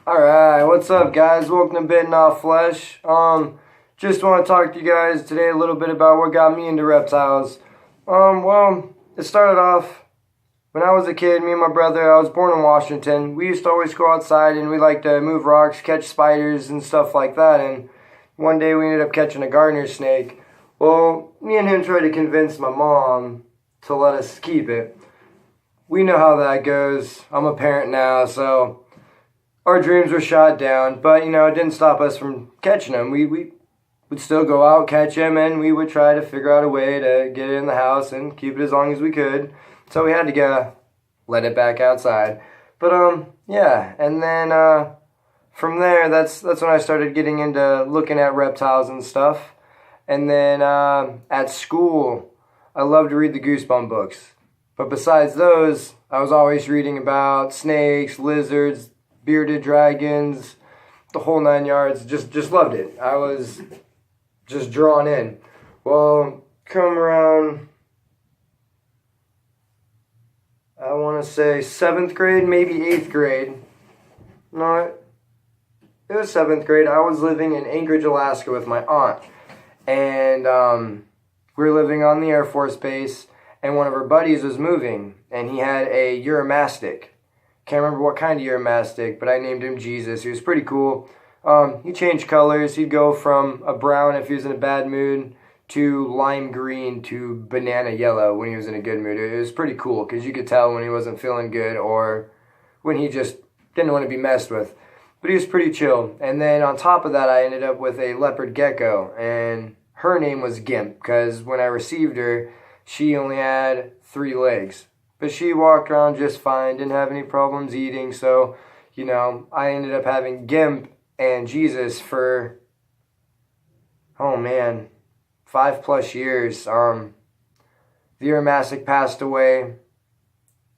Alright, what's up guys? Welcome to Bitten Off Flesh. Just want to talk to you guys today a little bit about what got me into reptiles. It started off when I was a kid, me and my brother. I was born in Washington. We used to always go outside and we liked to move rocks, catch spiders and stuff like that, and one day we ended up catching a garter snake. Well, me and him tried to convince my mom to let us keep it. We know how that goes. I'm a parent now, so our dreams were shot down, but, it didn't stop us from catching them. We would still go out, catch them, and we would try to figure out a way to get it in the house and keep it as long as we could. So we had to go let it back outside. But, and then from there, that's when I started getting into looking at reptiles and stuff. And then at school, I loved to read the Goosebumps books. But besides those, I was always reading about snakes, lizards, bearded dragons, the whole 9 yards. Just loved it. I was just drawn in. Well, come around, I want to say 7th grade, maybe 8th grade. No, it was 7th grade. I was living in Anchorage, Alaska with my aunt. And we were living on the Air Force Base, and one of her buddies was moving, and he had a Uramastic. Can't remember what kind of Uramastic, but I named him Jesus. He was pretty cool. He changed colors. He'd go from a brown if he was in a bad mood to lime green to banana yellow when he was in a good mood. It was pretty cool because you could tell when he wasn't feeling good or when he just didn't want to be messed with. But he was pretty chill. And then on top of that, I ended up with a leopard gecko, and her name was Gimp because when I received her, she only had 3 legs. But she walked around just fine, didn't have any problems eating. So, I ended up having Gimp and Jesus for, 5+ years. The Uramastic passed away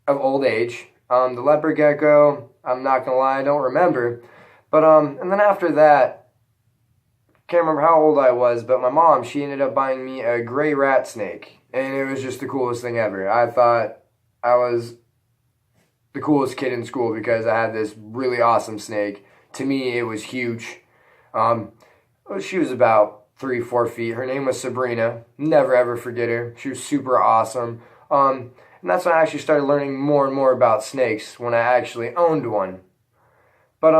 of old age. The leopard gecko, I'm not going to lie, I don't remember. But, and then after that, can't remember how old I was, but my mom, she ended up buying me a gray rat snake. And it was just the coolest thing ever. I thought I was the coolest kid in school because I had this really awesome snake. To me, it was huge. She was about 3-4 feet. Her name was Sabrina. Never ever forget her. She was super awesome. And that's when I actually started learning more and more about snakes, when I actually owned one. But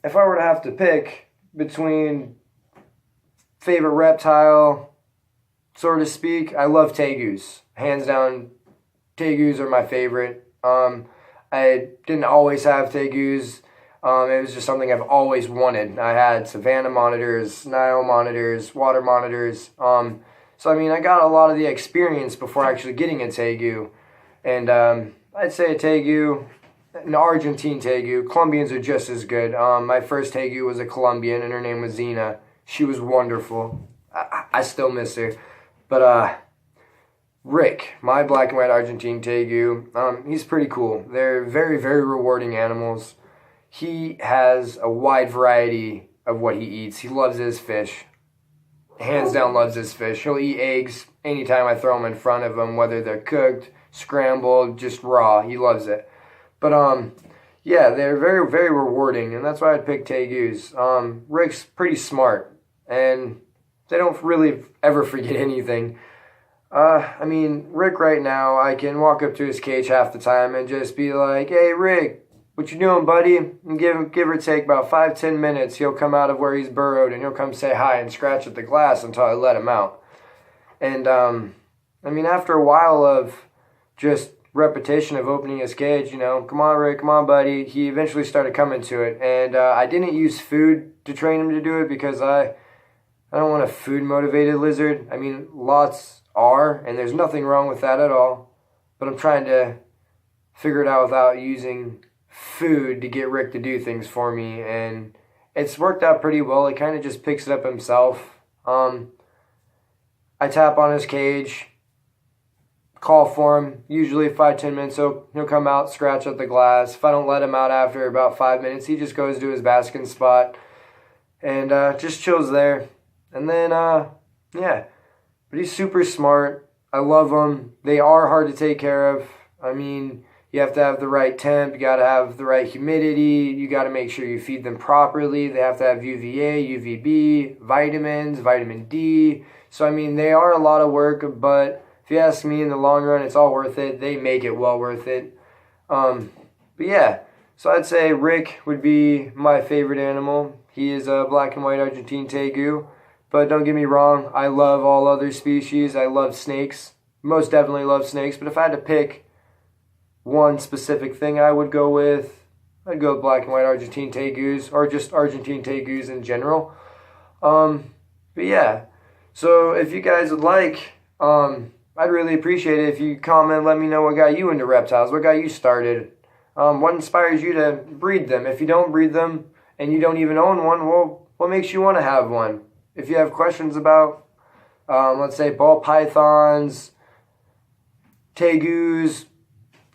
if I were to have to pick between favorite reptile, so to speak, I love tegus. Hands down, tegus are my favorite. I didn't always have tegus. It was just something I've always wanted. I had savanna monitors, Nile monitors, water monitors. So I got a lot of the experience before actually getting a tegu. And I'd say a tegu, an Argentine tegu. Colombians are just as good. My first tegu was a Colombian, and her name was Zena. She was wonderful. I still miss her. But Rick, my black and white Argentine tegu, he's pretty cool. They're very, very rewarding animals. He has a wide variety of what he eats. He loves his fish. Hands down loves his fish. He'll eat eggs anytime I throw them in front of him, whether they're cooked, scrambled, just raw. He loves it. But, they're very, very rewarding, and that's why I'd pick tegus. Rick's pretty smart, and they don't really ever forget anything. Rick right now, I can walk up to his cage half the time and just be like, "Hey, Rick, what you doing, buddy?" And give or take about 5-10 minutes, he'll come out of where he's burrowed and he'll come say hi and scratch at the glass until I let him out. And, after a while of just repetition of opening his cage, "Come on, Rick, come on, buddy," he eventually started coming to it. And I didn't use food to train him to do it because I don't want a food-motivated lizard. Lots are, and there's nothing wrong with that at all. But I'm trying to figure it out without using food to get Rick to do things for me, and it's worked out pretty well. He kind of just picks it up himself. I tap on his cage, call for him, usually 5-10 minutes, so he'll come out, scratch at the glass. If I don't let him out after about 5 minutes, he just goes to his basking spot and just chills there. And then, but he's super smart. I love them. They are hard to take care of. You have to have the right temp, you got to have the right humidity, you got to make sure you feed them properly. They have to have UVA, UVB, vitamins, vitamin D. So, I mean, they are a lot of work, but if you ask me, in the long run, it's all worth it. They make it well worth it. But yeah, so I'd say Rick would be my favorite animal. He is a black and white Argentine Tegu. But don't get me wrong, I love all other species. I love snakes. Most definitely love snakes. But if I had to pick one specific thing, I'd go with black and white Argentine Tegus, or just Argentine Tegus in general. But yeah, so if you guys would like, I'd really appreciate it if you comment, let me know what got you into reptiles, what got you started, what inspires you to breed them. If you don't breed them and you don't even own one, well, what makes you want to have one? If you have questions about, let's say, ball pythons, tegus,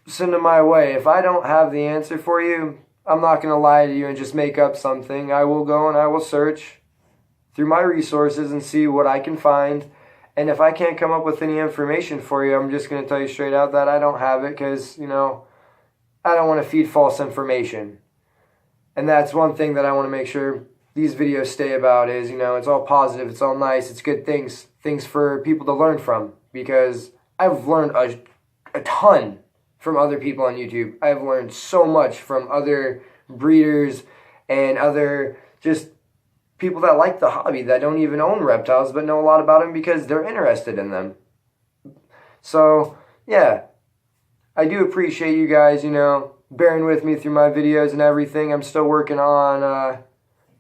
send them my way. If I don't have the answer for you, I'm not going to lie to you and just make up something. I will go and I will search through my resources and see what I can find. And if I can't come up with any information for you, I'm just going to tell you straight out that I don't have it because, I don't want to feed false information. And that's one thing that I want to make sure these videos stay about is, it's all positive, it's all nice, it's good things for people to learn from. Because I've learned a ton from other people on YouTube. I've learned so much from other breeders and other just people that like the hobby that don't even own reptiles but know a lot about them because they're interested in them. So, yeah, I do appreciate you guys, bearing with me through my videos and everything. I'm still working on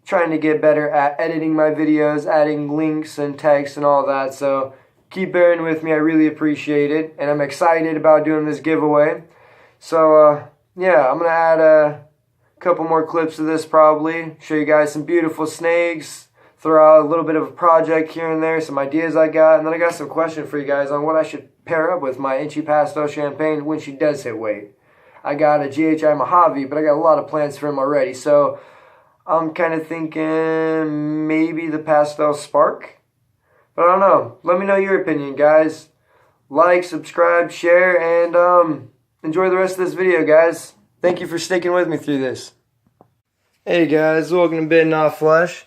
trying to get better at editing my videos, adding links and text and all that. So keep bearing with me. I really appreciate it. And I'm excited about doing this giveaway. So, yeah, I'm going to add a couple more clips of this probably. Show you guys some beautiful snakes. Throw out a little bit of a project here and there. Some ideas I got. And then I got some questions for you guys on what I should pair up with my Inchy Pastel Champagne when she does hit weight. I got a GHI Mojave, but I got a lot of plans for him already. So I'm kind of thinking maybe the Pastel Spark. But I don't know. Let me know your opinion, guys. Like, subscribe, share, and enjoy the rest of this video, guys. Thank you for sticking with me through this. Hey, guys. Welcome to Bitten Off Flesh.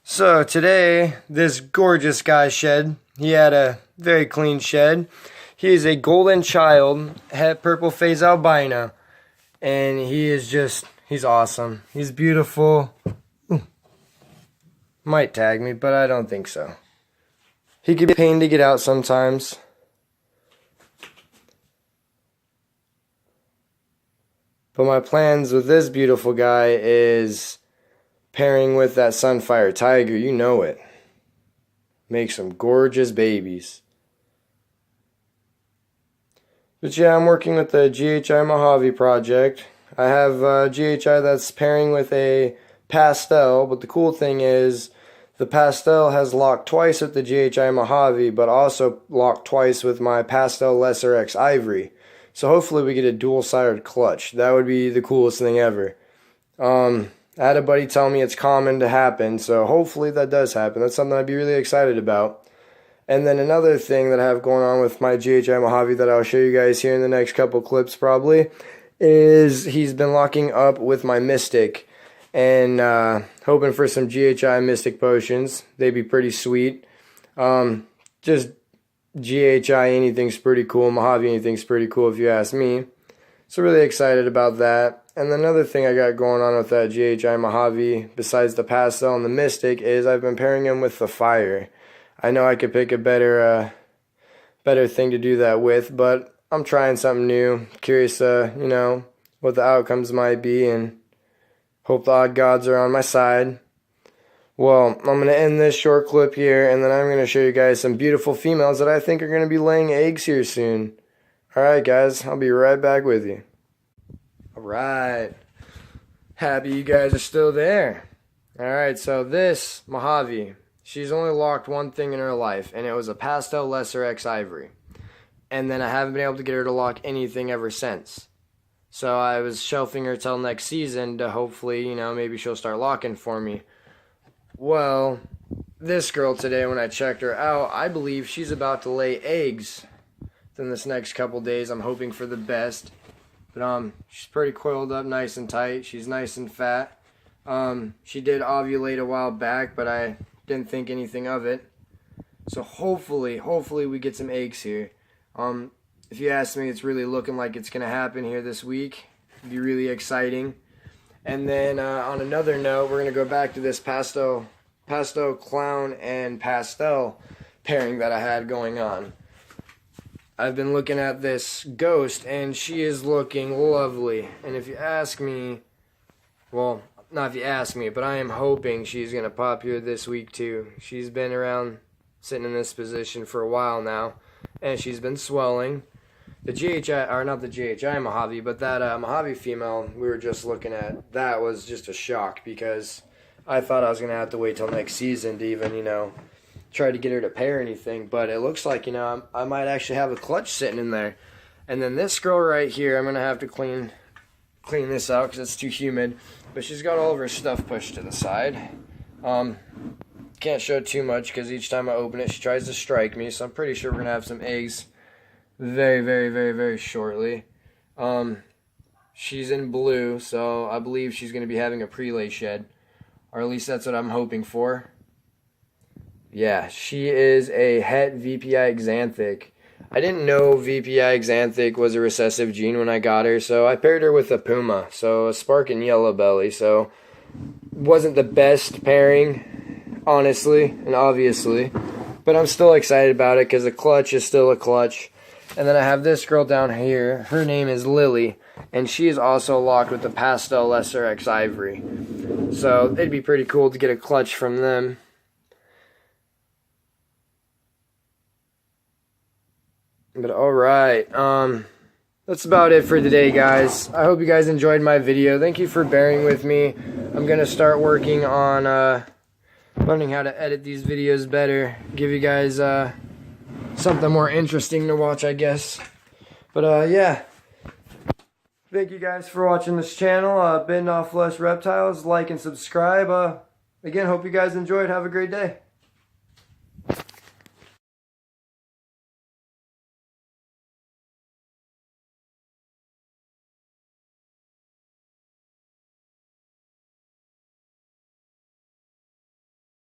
So, today, this gorgeous guy shed. He had a very clean shed. He is a golden child, het purple phase albino. And he is just, he's awesome. He's beautiful. Ooh. Might tag me, but I don't think so. He could be a pain to get out sometimes. But my plans with this beautiful guy is pairing with that Sunfire Tiger. You know it. Make some gorgeous babies. But yeah, I'm working with the GHI Mojave project. I have GHI that's pairing with a pastel, but the cool thing is the pastel has locked twice with the GHI Mojave, but also locked twice with my Pastel Lesser X Ivory. So hopefully we get a dual-sided clutch. That would be the coolest thing ever. I had a buddy tell me it's common to happen, so hopefully that does happen. That's something I'd be really excited about. And then another thing that I have going on with my GHI Mojave that I'll show you guys here in the next couple clips probably is he's been locking up with my Mystic. And hoping for some GHI Mystic potions. They'd be pretty sweet. Just GHI anything's pretty cool. Mojave anything's pretty cool if you ask me. So really excited about that. And another thing I got going on with that GHI Mojave, besides the Pastel and the Mystic, is I've been pairing him with the Fire. I know I could pick a better thing to do that with, but I'm trying something new. Curious, what the outcomes might be, and hope the odd gods are on my side. Well, I'm going to end this short clip here, and then I'm going to show you guys some beautiful females that I think are going to be laying eggs here soon. Alright guys, I'll be right back with you. Alright. Happy you guys are still there. Alright, so this Mojave, she's only locked one thing in her life, and it was a Pastel Lesser X Ivory. And then I haven't been able to get her to lock anything ever since. So I was shelving her till next season to hopefully, maybe she'll start locking for me. Well, this girl today, when I checked her out, I believe she's about to lay eggs in this next couple days. I'm hoping for the best. But she's pretty coiled up nice and tight. She's nice and fat. She did ovulate a while back, but I didn't think anything of it. So hopefully we get some eggs here. If you ask me, it's really looking like it's going to happen here this week. It'd be really exciting. And then on another note, we're going to go back to this Pasto Clown and Pastel pairing that I had going on. I've been looking at this Ghost, and she is looking lovely. And if you ask me, well, not if you ask me, but I am hoping she's going to pop here this week too. She's been around sitting in this position for a while now, and she's been swelling. The GHI, or not the GHI Mojave, but that Mojave female we were just looking at, that was just a shock because I thought I was going to have to wait till next season to even, try to get her to pair anything. But it looks like, I might actually have a clutch sitting in there. And then this girl right here, I'm going to have to clean this out because it's too humid. But she's got all of her stuff pushed to the side. Can't show too much because each time I open it, she tries to strike me. So I'm pretty sure we're going to have some eggs very, very, very, very shortly. She's in blue, so I believe she's going to be having a prelay shed. Or at least that's what I'm hoping for. Yeah, she is a het VPI Xanthic. I didn't know VPI Xanthic was a recessive gene when I got her, so I paired her with a Puma, so a Sparkin Yellow Belly. So wasn't the best pairing, honestly and obviously, but I'm still excited about it because a clutch is still a clutch. And then I have this girl down here. Her name is Lily, and she is also locked with the Pastel Lesser X Ivory. So it'd be pretty cool to get a clutch from them. But alright, that's about it for today, guys. I hope you guys enjoyed my video. Thank you for bearing with me. I'm going to start working on learning how to edit these videos better. Give you guys something more interesting to watch, I guess. But yeah. Thank you guys for watching this channel. Bitten Off Flesh Reptiles. Like and subscribe. Again, hope you guys enjoyed. Have a great day.